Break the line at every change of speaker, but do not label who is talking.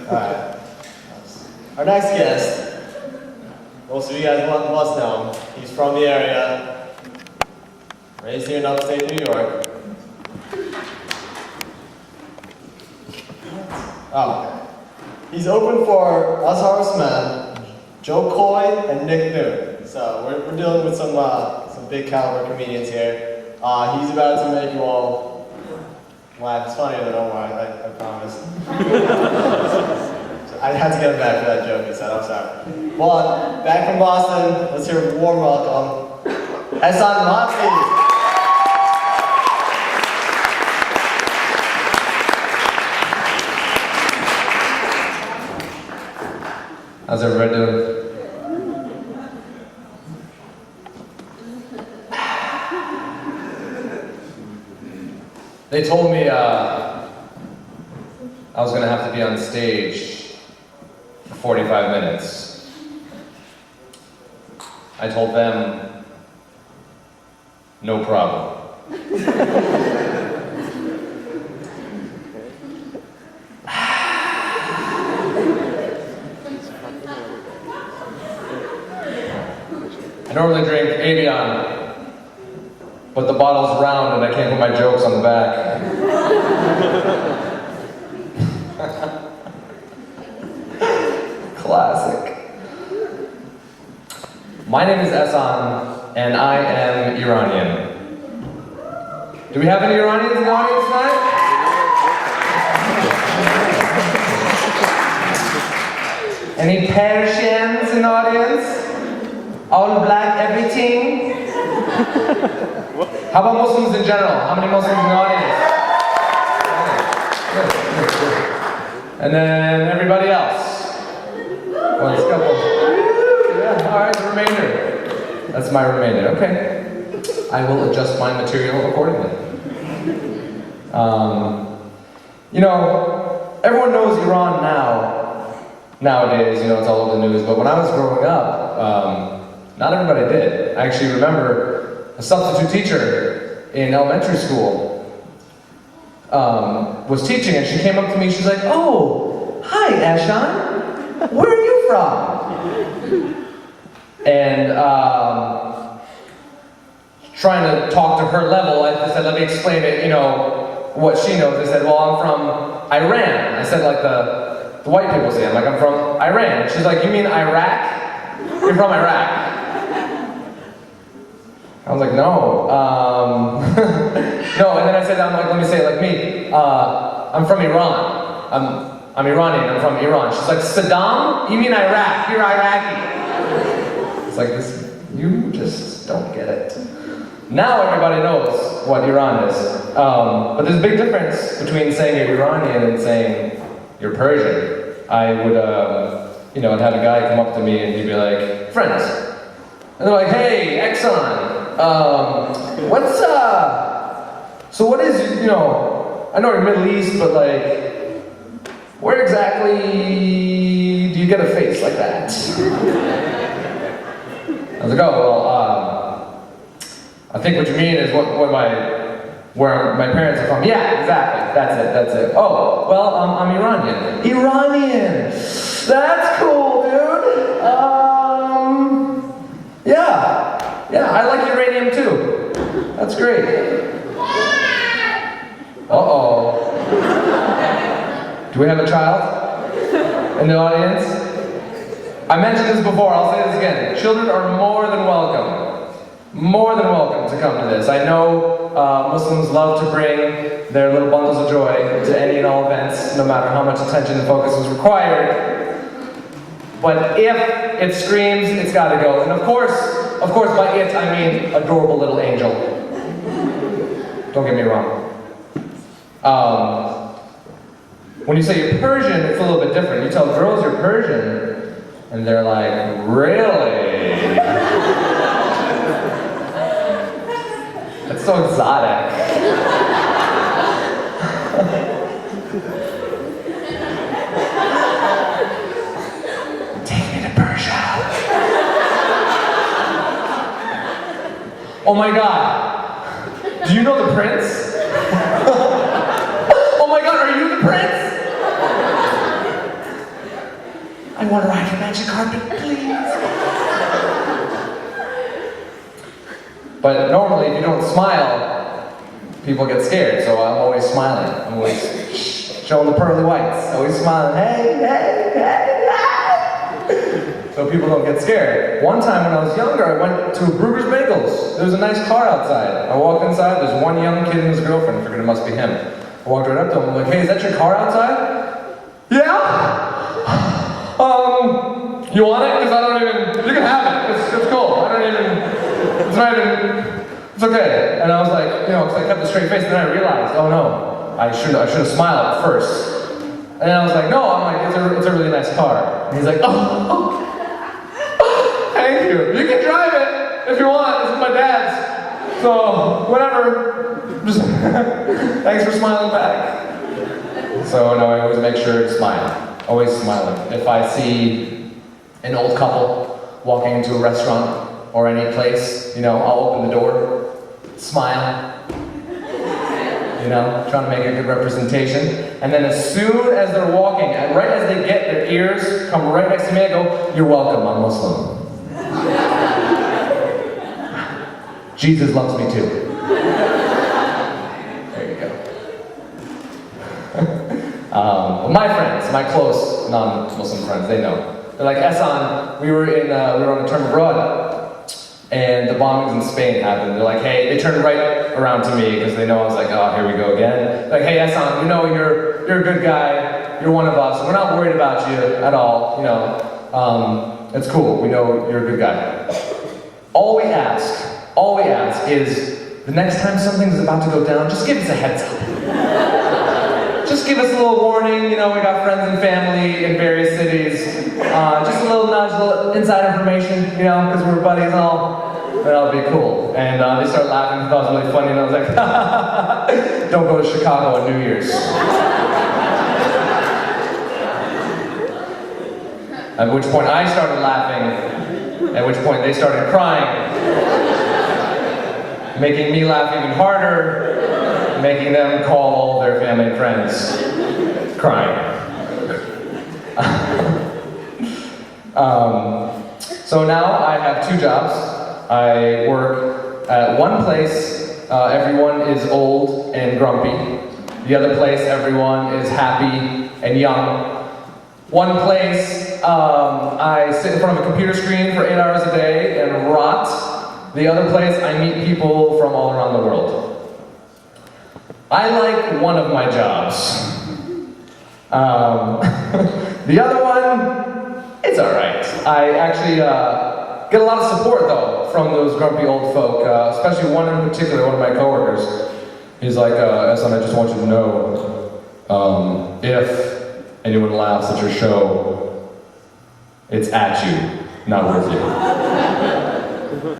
Alright. Our next guest, most of you guys must know him. He's from the area, raised here in upstate New York. Oh, he's open for us Harvest Men, Joe Coy, and Nick Noon. So we're dealing with some big caliber comedians here. He's about to make you all laugh. It's funnier than Omar, I promise. So I had to get him back for that joke he said, I'm sorry. But back from Boston, let's hear a warm welcome, Esson Jon.
How's everybody doing? They told me I was going to have to be on stage for 45 minutes. I told them, no problem. I normally drink Avion, but the bottle's round and I can't put my jokes on the back. Classic. My name is Esson, and I am Iranian. Do we have any Iranians in the audience tonight? Any Persians in the audience? All black, everything? How about Muslims in general? How many Muslims in the audience? Good. And then everybody else? One couple. Yeah, all right, the remainder. That's my remainder, okay. I will adjust my material accordingly. You know, everyone knows Iran nowadays, you know, it's all over the news, but when I was growing up, not everybody did. I actually remember a substitute teacher in elementary school was teaching, and she came up to me, she's like, oh, hi Esson, where are you from? And trying to talk to her level, I said, let me explain it, you know, what she knows. I said, well, I'm from Iran. I said, like the white people say, I'm from Iran. She's like, you mean Iraq? You're from Iraq. I was like, no. No, and then I said, let me say it like me. I'm from Iran. I'm Iranian, I'm from Iran. She's like, Saddam? You mean Iraq? You're Iraqi. It's like, you just don't get it. Now everybody knows what Iran is. But there's a big difference between saying you're Iranian and saying you're Persian. I would, you know, I'd have a guy come up to me and he'd be like, friends. And they're like, hey, Esson, so what is, you know, I know you're Middle East, but like, where exactly do you get a face like that? I was like, oh, well, I think what you mean is where my parents are from. Yeah, exactly, that's it. Oh, well, I'm Iranian. Iranian! That's cool, dude! Yeah, I like uranium too. That's great. Uh-oh. Do we have a child in the audience? I mentioned this before, I'll say this again. Children are more than welcome to come to this. I know Muslims love to bring their little bundles of joy to any and all events, no matter how much attention and focus is required. But if it screams, it's gotta go. And of course, by it, I mean adorable little angel. Don't get me wrong. When you say you're Persian, it's a little bit different. You tell girls you're Persian, and they're like, really? That's so exotic. Take me to Persia. Oh my God. Do you know the prince? Oh my God, are you the prince? want to ride your magic carpet, please? But normally, if you don't smile, people get scared, so I'm always smiling. I'm always showing the pearly whites, always smiling, hey, hey, hey, hey! So people don't get scared. One time when I was younger, I went to Brugger's Bagels. There was a nice car outside. I walked inside, there's one young kid and his girlfriend, I figured it must be him. I walked right up to him, I'm like, hey, is that your car outside? Yeah? You want it? Because I don't even, you can have it, it's cool. I don't even, it's not even, it's okay. And I was like, because I kept a straight face, and then I realized, oh no, I should have smiled at first. And then I was like, no, I'm like, it's a really nice car. And he's like, oh, thank you. You can drive it if you want, this is my dad's. So, whatever, just, thanks for smiling back. So, no, I always make sure to smile, always smiling. If I see an old couple walking into a restaurant or any place, I'll open the door, smile, trying to make a good representation. And then as soon as they're walking, right as they get their ears come right next to me, I go, you're welcome, I'm Muslim. Jesus loves me too. There you go. My friends, my close non-Muslim friends, they know. They're like, Esson, we were on a term abroad, and the bombings in Spain happened. They're like, hey, they turned right around to me because they know I was like, oh, here we go again. Like, hey, Esson, you're a good guy. You're one of us. We're not worried about you at all. It's cool. We know you're a good guy. All we ask is the next time something's about to go down, just give us a heads up. Just give us a little warning. We got friends and family in various cities. Just a little nudge, a little inside information, because we're buddies and all. That'll be cool. And they started laughing. I thought it was really funny, and I was like, don't go to Chicago on New Year's. At which point I started laughing, at which point they started crying, making me laugh even harder, making them call all their family and friends, crying. So now I have two jobs. I work at one place, everyone is old and grumpy. The other place, everyone is happy and young. One place, I sit in front of a computer screen for 8 hours a day and rot. The other place, I meet people from all around the world. I like one of my jobs. The other one, it's alright. I actually get a lot of support though from those grumpy old folk, especially one in particular, one of my coworkers. He's like, Esson, I just want you to know, if anyone laughs at your show, it's at you, not with you.